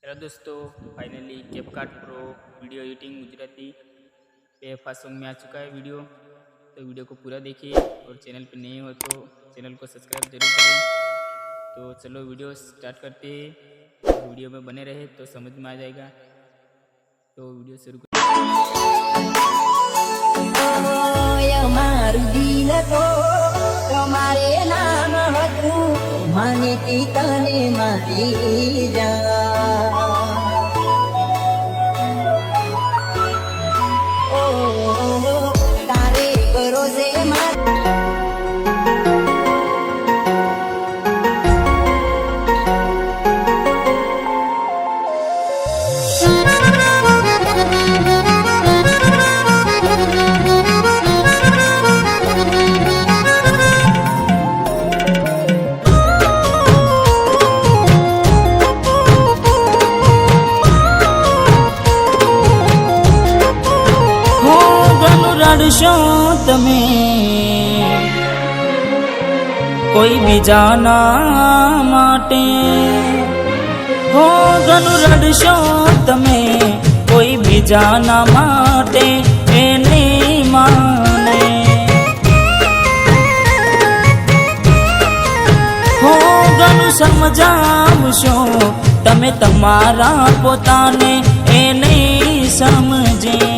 Hello दोस्तों, finally CapCut pro video editing Gujarati PFA song में आ चुका है वीडियो। तो वीडियो को पूरा देखिए और चैनल पे नए हो तो चैनल को सब्सक्राइब जरूर करें। तो चलो वीडियो स्टार्ट करते हैं। वीडियो में बने रहे तो समझ में आ जाएगा। तो वीडियो शुरू माने टीकाने माती जा ओ तारे भरोसे રડશો તમે કોઈ બીજાના માટે, હો ઘણું રડશો તમે કોઈ બીજાના માટે એને માને, હો ઘણું સમજાવશો તમે તમારા પોતાને એને સમજે।